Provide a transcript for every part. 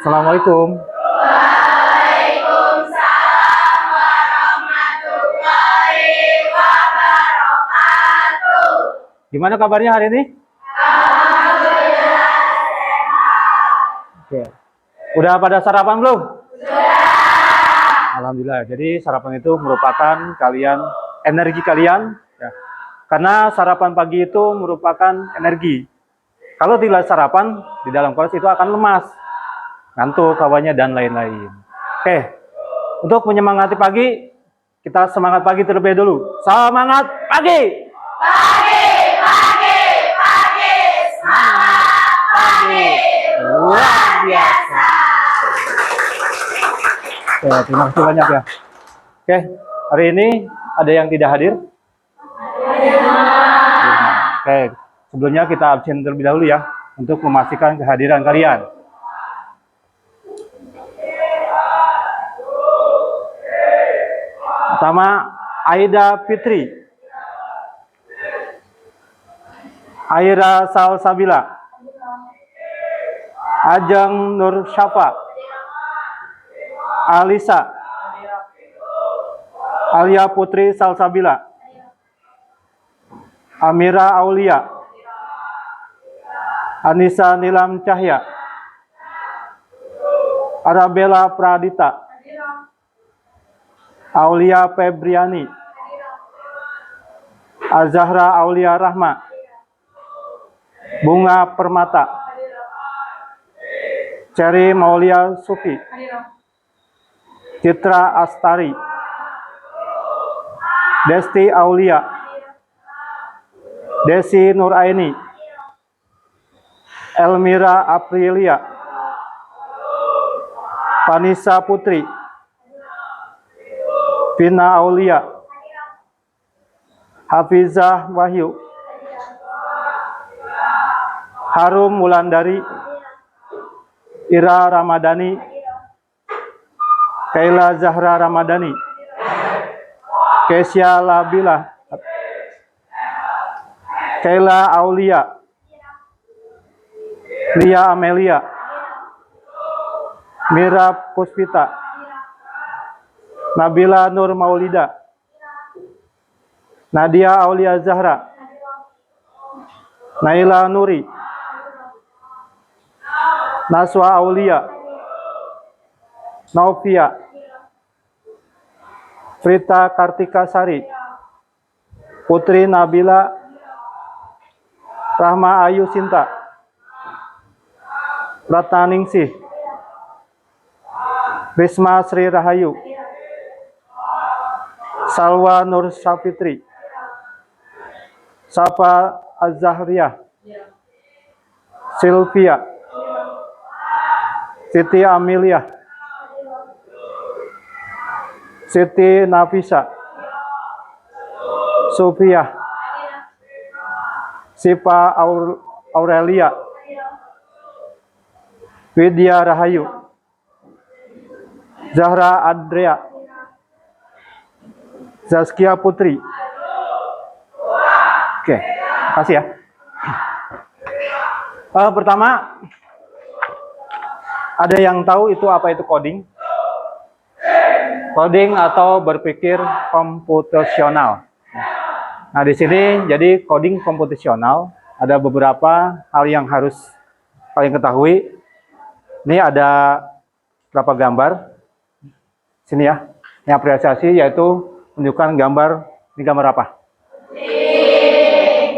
Assalamualaikum. Waalaikumsalam warahmatullahi wabarakatuh. Gimana kabarnya hari ini? Alhamdulillah sehat. Oke. Udah pada sarapan belum? Sudah. Alhamdulillah. Jadi sarapan itu merupakan energi kalian, ya. Karena sarapan pagi itu merupakan energi. Kalau tidak sarapan di dalam kelas itu akan lemas, ngantuk kawannya dan lain-lain. Oke. Untuk menyemangati pagi, kita semangat pagi terlebih dulu. Semangat pagi. Pagi, semangat pagi. Luar biasa. Oke, terima kasih banyak ya. Oke, hari ini ada yang tidak hadir? Oke, sebelumnya kita absen terlebih dahulu ya, untuk memastikan kehadiran kalian. Pertama, Aida Fitri, Aira Salsabila, Ajeng Nur Syafa, Alisa, Alia Putri Salsabila, Amira Aulia, Anissa Nilam Cahya, Arabella Pradita, Aulia Febriani, Azahra Aulia Rahma, Bunga Permata, Cherry Maulia Sufi, Citra Astari, Desti Aulia, Desi Nuraini, Elmira Aprilia, Vanessa Putri, Vina Aulia, Hafizah Wahyu, Harum Wulandari, Ira Ramadhani, Kaila Zahra Ramadhani, Kesya Labila, Kaila Aulia, Lia Amelia, Mira Puspita, Nabila Nur Maulida, Nadia Aulia Zahra, Naila Nuri, Naswa Aulia, Novia, Frita Kartika Sari, Putri Nabila, Rahma Ayu Sinta, Ratna Ningsih, Risma Sri Rahayu, Salwa Nur Safitri, Safa Azzahriyah, Sylvia, Siti Amelia, Siti Nafisa, Sofia, Sipa Aurelia, Widya Rahayu, Zahra Adria, Zaskia Putri. Oke, makasih ya. Pertama, ada yang tahu itu apa itu coding? Coding atau berpikir komputasional. Nah, di sini jadi coding komputasional ada beberapa hal yang harus kalian ketahui. Ini ada berapa gambar? Sini ya. Ini apresiasi yaitu menunjukkan gambar. Ini gambar apa?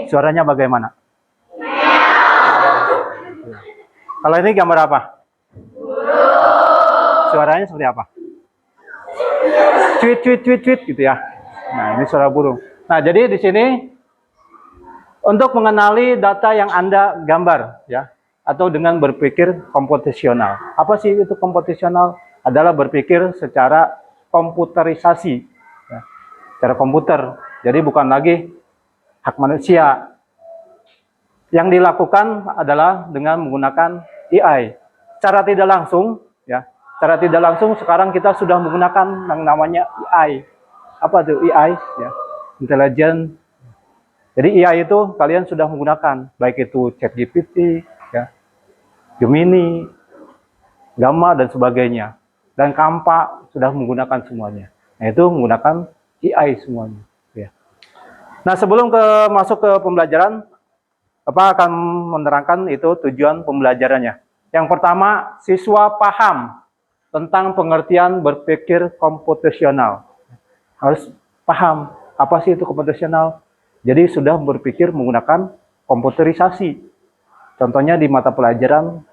Suaranya bagaimana? Kalau ini gambar apa? Suaranya seperti apa? Tweet, tweet, tweet, tweet gitu ya. Nah, ini suara burung. Nah, jadi di sini untuk mengenali data yang Anda gambar ya, atau dengan berpikir komputasional. Apa sih itu komputasional? Adalah berpikir secara komputerisasi, ya, secara komputer. Jadi bukan lagi hak manusia. Yang dilakukan adalah dengan menggunakan AI. Cara tidak langsung, ya, cara tidak langsung sekarang kita sudah menggunakan yang namanya AI. Apa itu AI? Ya, intelligent. Jadi AI itu kalian sudah menggunakan, baik itu ChatGPT, ya, Gemini, gamma dan sebagainya. Dan Kampa sudah menggunakan semuanya. Nah, itu menggunakan AI semuanya. Ya. Nah, sebelum masuk ke pembelajaran, Bapak akan menerangkan itu tujuan pembelajarannya. Yang pertama, siswa paham tentang pengertian berpikir komputasional. Harus paham apa sih itu komputasional. Jadi sudah berpikir menggunakan komputerisasi. Contohnya di mata pelajaran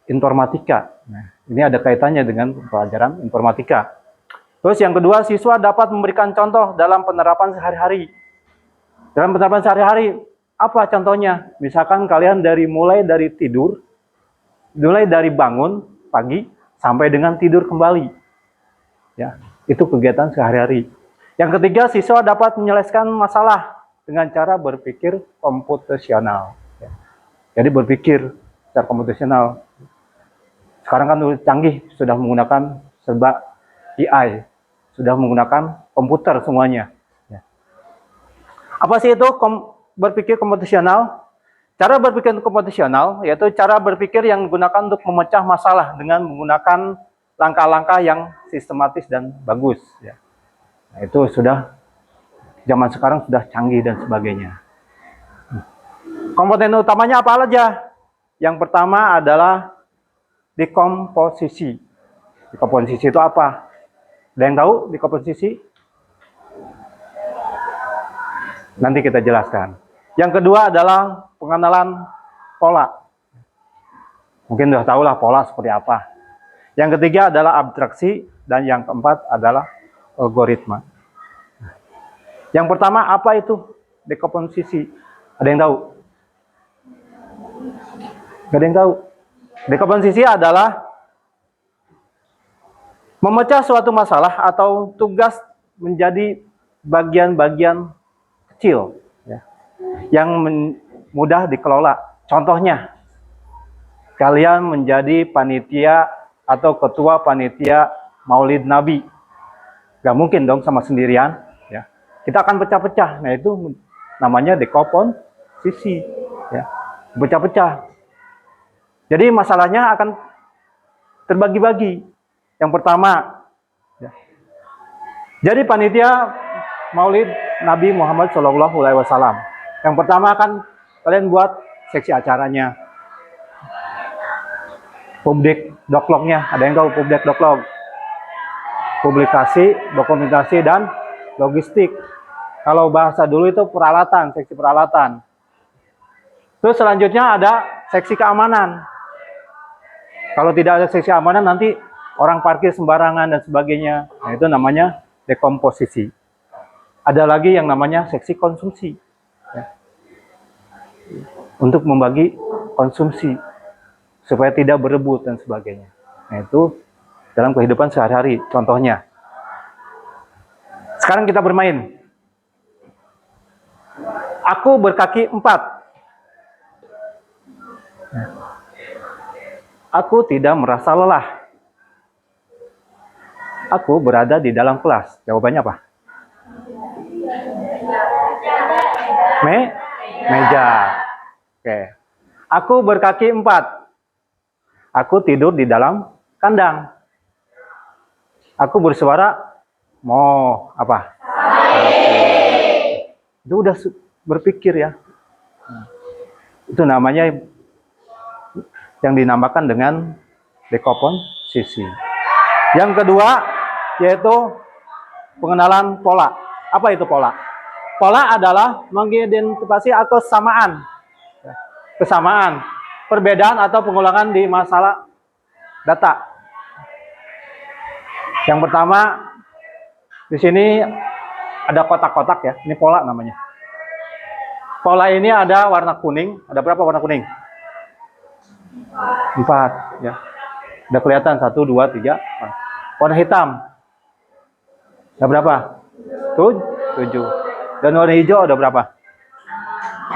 informatika. Nah, ini ada kaitannya dengan pelajaran informatika. Terus yang kedua, siswa dapat memberikan contoh dalam penerapan sehari-hari. Dalam penerapan sehari-hari, apa contohnya? Misalkan kalian mulai dari tidur, mulai dari bangun pagi sampai dengan tidur kembali. Ya, itu kegiatan sehari-hari. Yang ketiga, siswa dapat menyelesaikan masalah dengan cara berpikir komputasional. Ya. Jadi berpikir secara komputasional. Sekarang kan canggih, sudah menggunakan serba AI, sudah menggunakan komputer semuanya. Ya. Apa sih itu berpikir komputasional? Cara berpikir komputasional yaitu cara berpikir yang digunakan untuk memecah masalah dengan menggunakan langkah-langkah yang sistematis dan bagus. Ya. Nah, itu sudah zaman sekarang sudah canggih dan sebagainya. Komponen utamanya apa aja? Yang pertama adalah dekomposisi. Dekomposisi itu apa? Ada yang tahu dekomposisi? Nanti kita jelaskan. Yang kedua adalah pengenalan pola. Mungkin sudah tahu lah pola seperti apa. Yang ketiga adalah abstraksi, dan yang keempat adalah algoritma. Yang pertama, apa itu dekomposisi? Ada yang tahu? Gak ada yang tahu. Dekomposisi adalah memecah suatu masalah atau tugas menjadi bagian-bagian kecil, ya, yang mudah dikelola. Contohnya, kalian menjadi panitia atau ketua panitia Maulid Nabi. Gak mungkin dong sama sendirian. Ya. Kita akan pecah-pecah. Nah, itu namanya dekomposisi. Ya. Pecah-pecah. Jadi masalahnya akan terbagi-bagi. Yang pertama, ya. Jadi panitia Maulid Nabi Muhammad SAW. Yang pertama kan kalian buat seksi acaranya, publik doklognya. Ada yang tahu publik doklog? Publikasi, dokumentasi, dan logistik. Kalau bahasa dulu itu peralatan, seksi peralatan. Terus selanjutnya ada seksi keamanan. Kalau tidak ada seksi keamanan, nanti orang parkir sembarangan dan sebagainya. Nah, itu namanya dekomposisi. Ada lagi yang namanya seksi konsumsi. Ya. Untuk membagi konsumsi supaya tidak berebut dan sebagainya. Nah, itu dalam kehidupan sehari-hari, contohnya. Sekarang kita bermain. Aku berkaki 4. Aku tidak merasa lelah. Aku berada di dalam kelas. Jawabannya apa? Meja. Oke. Aku berkaki 4. Aku tidur di dalam kandang. Aku bersuara mau apa? Itu udah berpikir ya. Itu namanya yang dinamakan dengan dekomposisi. Yang kedua yaitu pengenalan pola. Apa itu pola? Pola adalah mengidentifikasi atau kesamaan, perbedaan atau pengulangan di masalah data. Yang pertama di sini ada kotak-kotak ya. Ini pola namanya. Pola ini ada warna kuning. Ada berapa warna kuning? 4 ya. Udah kelihatan 1, 2, 3, 4. Warna hitam. Ada berapa? 7. Dan warna hijau ada berapa?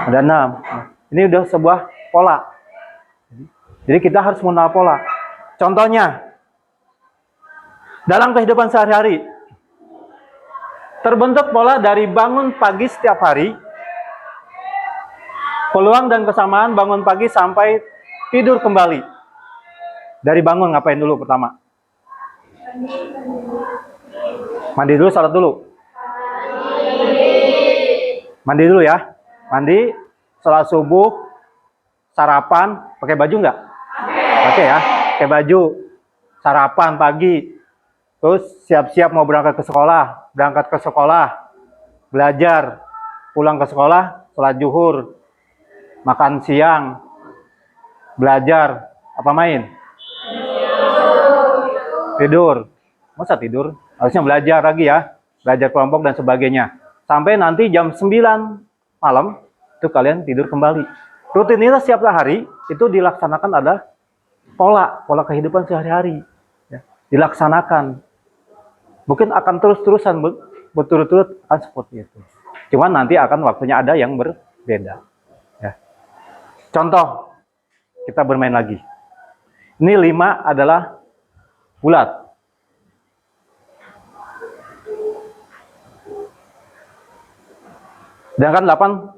Ada 6. Ini udah sebuah pola. Jadi kita harus mengenal pola. Contohnya, dalam kehidupan sehari-hari, terbentuk pola dari bangun pagi setiap hari, peluang dan kesamaan bangun pagi sampai tidur kembali. Dari bangun ngapain dulu pertama? Mandi dulu, salat dulu. Mandi dulu ya. Mandi, salat subuh, sarapan, pakai baju nggak? Pakai ya. Pakai baju, sarapan pagi. Terus siap-siap mau berangkat ke sekolah. Berangkat ke sekolah, belajar. Pulang ke sekolah, salat zuhur. Makan siang, belajar, apa main? Tidur. Masa tidur? Harusnya belajar lagi ya. Belajar kelompok dan sebagainya. Sampai nanti jam 9 malam, itu kalian tidur kembali. Rutinitas setiap hari, itu dilaksanakan ada pola kehidupan sehari-hari. Ya, dilaksanakan. Mungkin akan terus-terusan, berturut-turut akan seperti itu. Cuman nanti akan waktunya ada yang berbeda. Ya. Contoh, kita bermain lagi. Ini 5 adalah bulat. Sedangkan 8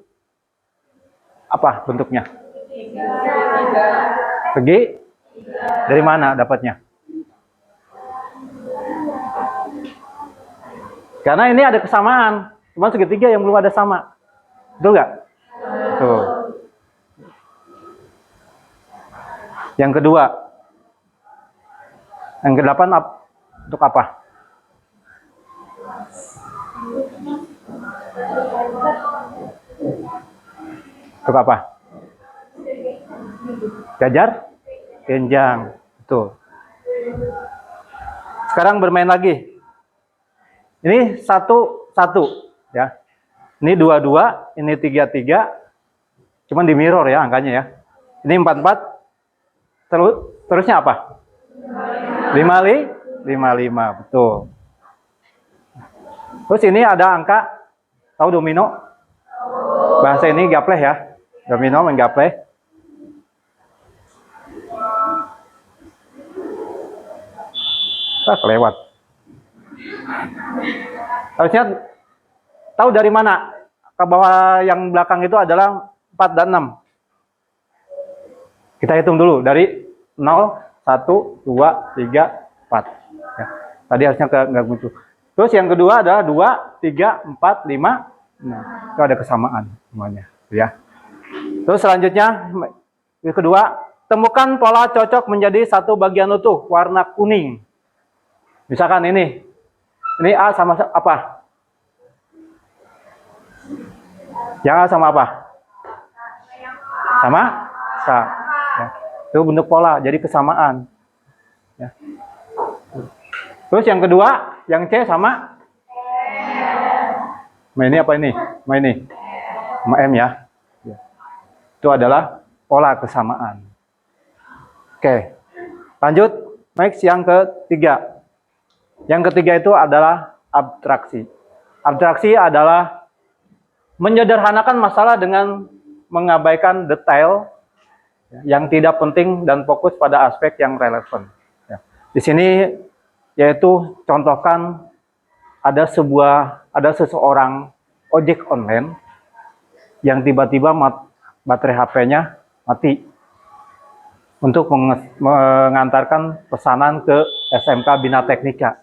apa bentuknya? Segi? Dari mana dapatnya? Karena ini ada kesamaan. Cuma segitiga yang belum ada sama. Betul nggak? Betul. Yang kedua. Yang ke-8 untuk apa? Untuk apa? Jajar? Genjang. Betul. Sekarang bermain lagi. Ini 1-1 ya. Ini 2-2, ini 3-3. Cuman di mirror ya angkanya ya. Ini 4-4. Terusnya apa? 5-5, betul. Terus ini ada angka, tahu domino? Bahasa ini gapleh ya. Domino main gapleh. Kelewat. Harusnya tahu dari mana? Ke bawah yang belakang itu adalah 4 dan 6. Kita hitung dulu dari 0, 1, 2, 3, 4. Ya. Tadi harusnya nggak muncul. Terus yang kedua adalah 2, 3, 4, 5. Nah, itu ada kesamaan semuanya. Ya. Terus selanjutnya, yang kedua, temukan pola cocok menjadi satu bagian utuh, warna kuning. Misalkan ini A sama apa? Yang A sama apa? Sama? Ya. Itu bentuk pola, jadi kesamaan. Ya. Terus yang kedua, yang C sama? Ini apa ini? Ini. Sama M ya. Itu adalah pola kesamaan. Oke. Lanjut, next yang ketiga. Yang ketiga itu adalah abstraksi. Abstraksi adalah menyederhanakan masalah dengan mengabaikan detail yang tidak penting dan fokus pada aspek yang relevan. Ya. Di sini yaitu contohkan ada seseorang ojek online yang tiba-tiba baterai HP-nya mati untuk mengantarkan pesanan ke SMK Bina Teknika.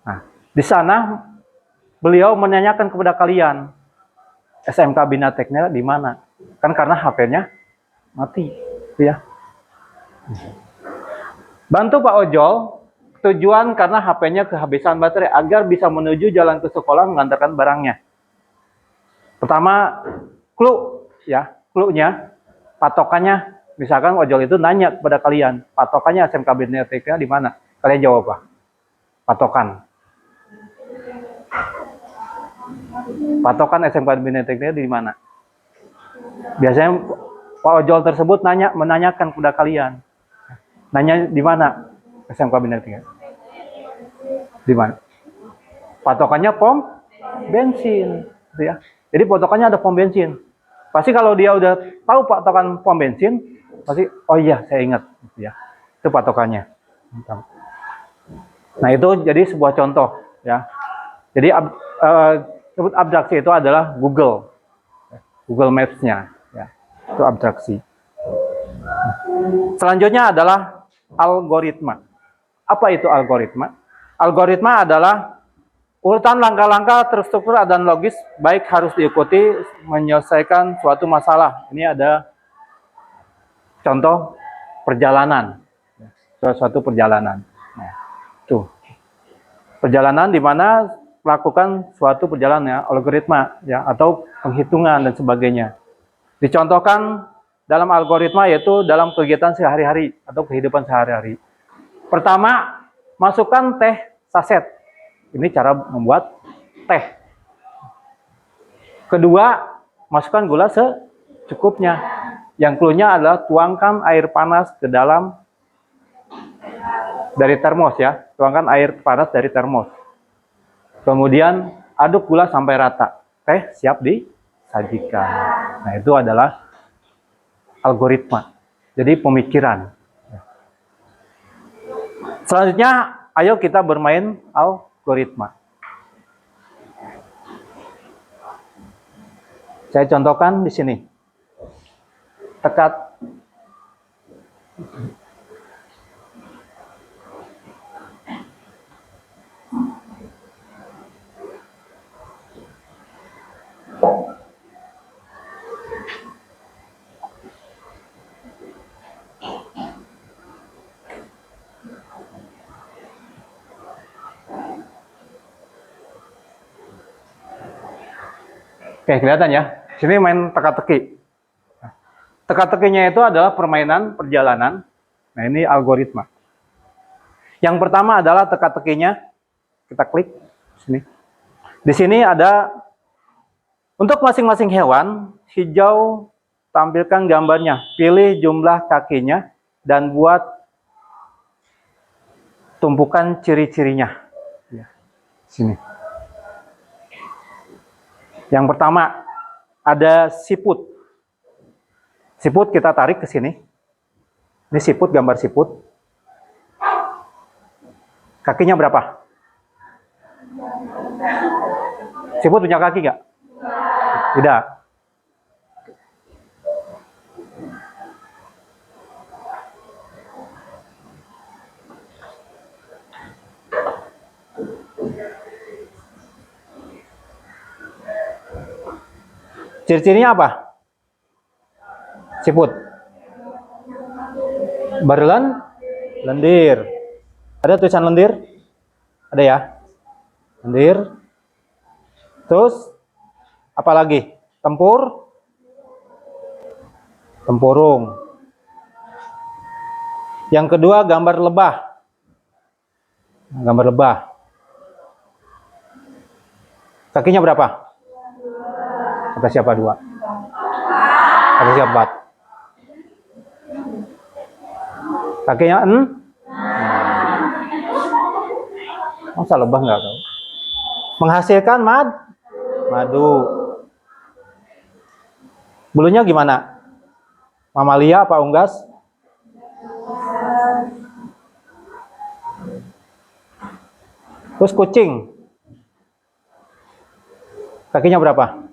Nah, di sana beliau menanyakan kepada kalian, SMK Bina Teknika di mana? Kan karena HP-nya mati, ya. Bantu Pak Ojol, tujuan karena HP-nya kehabisan baterai agar bisa menuju jalan ke sekolah mengantarkan barangnya. Pertama, clue ya, clue-nya, patokannya, misalkan ojol itu nanya kepada kalian, patokannya SMK Bina Teknika di mana? Kalian jawab apa? Patokan. Patokan SMK Bina Teknika di mana? Biasanya Pak ojol tersebut menanyakan kepada kalian. Nanya di mana SMK Bina Teknika? Di mana? Patokannya pom bensin, gitu ya. Jadi patokannya ada pom bensin. Pasti kalau dia udah tahu patokan pom bensin, pasti oh iya saya ingat, gitu ya. Itu patokannya. Nah itu jadi sebuah contoh, ya. Jadi abstraksi itu adalah Google Maps-nya, ya. Itu abstraksi. Selanjutnya adalah algoritma. Apa itu algoritma? Algoritma adalah urutan langkah-langkah terstruktur dan logis baik harus diikuti menyelesaikan suatu masalah. Ini ada contoh perjalanan, suatu perjalanan. Nah, tuh perjalanan di mana melakukan suatu perjalanan ya, algoritma ya atau penghitungan dan sebagainya. Dicontohkan dalam algoritma yaitu dalam kegiatan sehari-hari atau kehidupan sehari-hari. Pertama, masukkan teh saset. Ini cara membuat teh. Kedua, masukkan gula secukupnya. Yang clue-nya adalah tuangkan air panas ke dalam dari termos ya. Tuangkan air panas dari termos. Kemudian aduk gula sampai rata. Teh siap disajikan. Nah, itu adalah algoritma. Jadi pemikiran. Selanjutnya, ayo kita bermain algoritma. Saya contohkan di sini. Tekat. Oke, kelihatan ya. Sini main teka-teki. Teka-tekinya itu adalah permainan perjalanan. Nah, ini algoritma. Yang pertama adalah teka-tekinya. Kita klik sini. Di sini ada untuk masing-masing hewan, hijau tampilkan gambarnya. Pilih jumlah kakinya dan buat tumpukan ciri-cirinya. Sini. Yang pertama ada siput. Siput kita tarik ke sini. Ini siput, gambar siput. Kakinya berapa? Siput punya kaki nggak? Tidak. Ciri-cirinya apa? Siput. Lendir. Ada tulisan lendir? Ada ya? Lendir. Terus apa lagi? Tempurung. Yang kedua gambar lebah. Gambar lebah. Kakinya berapa? Kata siapa? 2. Kata siapa? 4. Kakinya masa lebah nggak tahu? Menghasilkan madu. Bulunya gimana? Mamalia apa unggas? Terus kucing. Kakinya berapa? 4.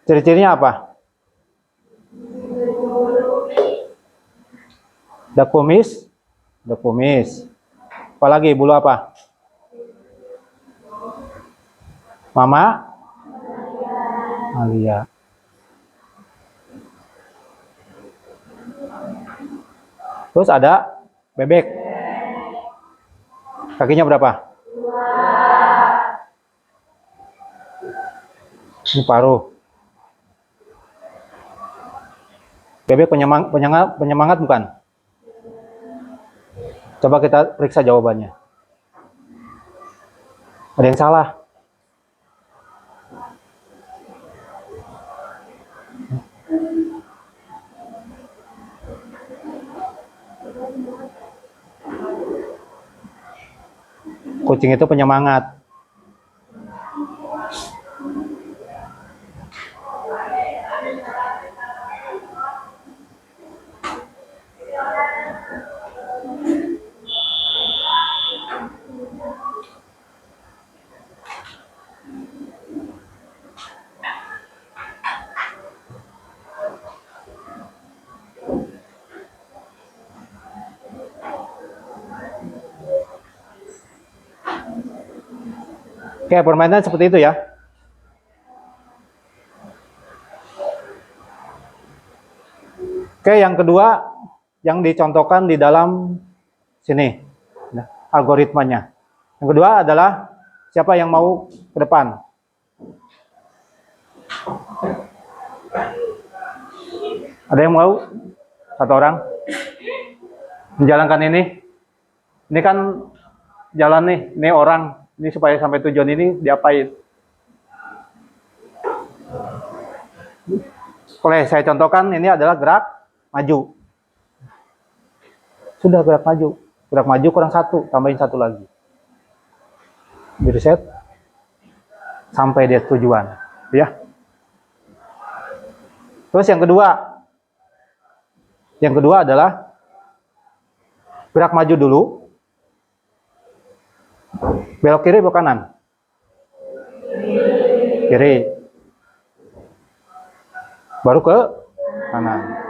Ciri-cirinya apa? Ada kumis. Apalagi bulu apa? Mamalia. Terus ada bebek. Kakinya berapa? 2. Ini paruh. Bebek penyemangat bukan? Coba kita periksa jawabannya. Ada yang salah. Kucing itu penyemangat. Oke, permainan seperti itu ya. Oke, yang kedua yang dicontohkan di dalam sini, nah, algoritmanya. Yang kedua adalah siapa yang mau ke depan? Ada yang mau? Satu orang menjalankan ini? Ini kan jalan nih, ini orang. Ini supaya sampai tujuan ini diapain? Boleh saya contohkan, ini adalah gerak maju. Sudah gerak maju. Gerak maju kurang satu, tambahin satu lagi. Di reset. Sampai dia tujuan. Ya. Terus yang kedua. Yang kedua adalah gerak maju dulu. Belok kiri, belok kanan. Kiri. Baru ke kanan.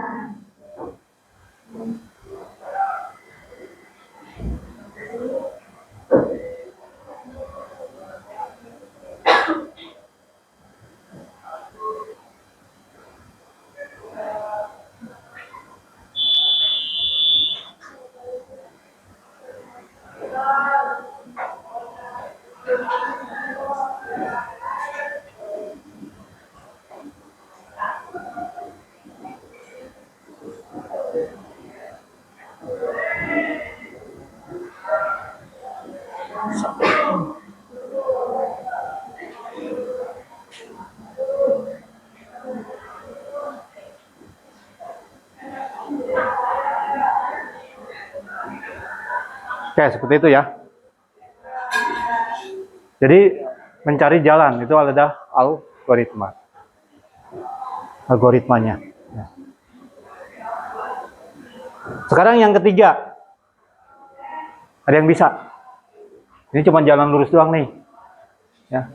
Oke, seperti itu ya. Jadi mencari jalan itu adalah algoritma. Algoritmanya. Sekarang yang ketiga. Ada yang bisa? Ini cuma jalan lurus doang nih. Ya.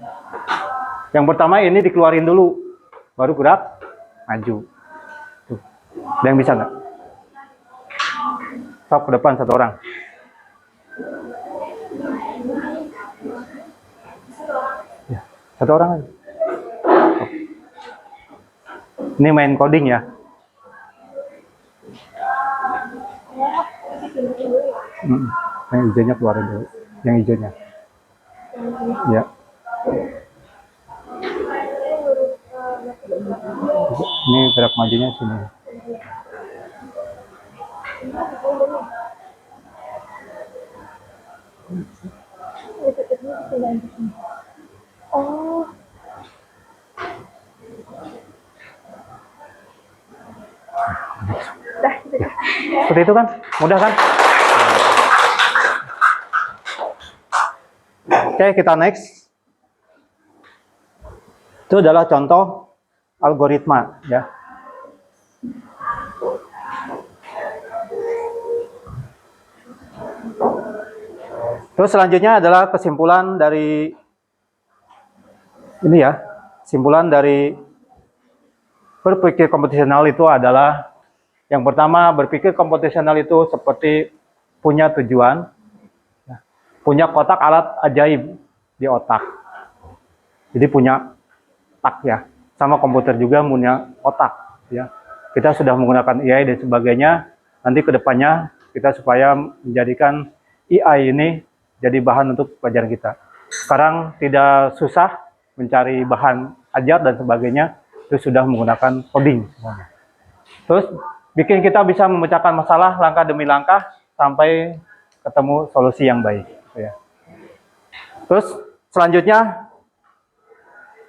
Yang pertama ini dikeluarin dulu, baru gerak maju. Tuh. Ada yang bisa nggak? Stop ke depan satu orang. Ya, satu orang aja. Ini main coding ya. Yang hijaunya keluarin dulu. Yang hijaunya. Ya. Ini gerak majunya sini. Oh. Ya. Seperti itu kan? Mudah kan? Oke, kita next. Itu adalah contoh algoritma ya. Terus selanjutnya adalah kesimpulan dari ini ya. Kesimpulan dari berpikir komputasional itu adalah yang pertama, berpikir komputasional itu seperti punya tujuan, punya kotak alat ajaib di otak. Jadi punya otak ya. Sama komputer juga punya otak ya. Kita sudah menggunakan AI dan sebagainya. Nanti ke depannya kita supaya menjadikan AI ini jadi bahan untuk pelajaran kita. Sekarang tidak susah mencari bahan ajar dan sebagainya, itu sudah menggunakan coding semuanya. Terus bikin kita bisa memecahkan masalah langkah demi langkah sampai ketemu solusi yang baik. Ya. Terus selanjutnya,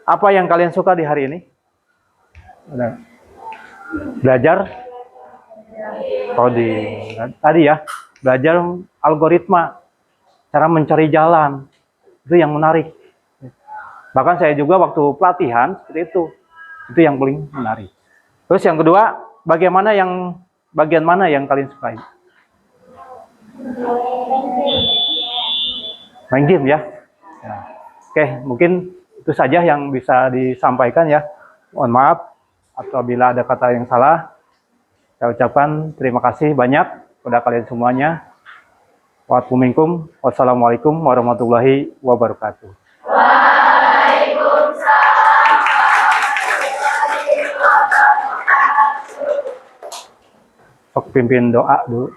apa yang kalian suka di hari ini? Belajar coding. Tadi ya, belajar algoritma, cara mencari jalan. Itu yang menarik. Bahkan saya juga waktu pelatihan seperti itu. Itu yang paling menarik. Terus yang kedua, bagian mana yang kalian sukai? Main game ya. Ya. Oke, mungkin itu saja yang bisa disampaikan ya. Mohon maaf apabila ada kata yang salah. Saya ucapkan terima kasih banyak kepada kalian semuanya. Wassalamualaikum warahmatullahi wabarakatuh. pimpin doa dulu.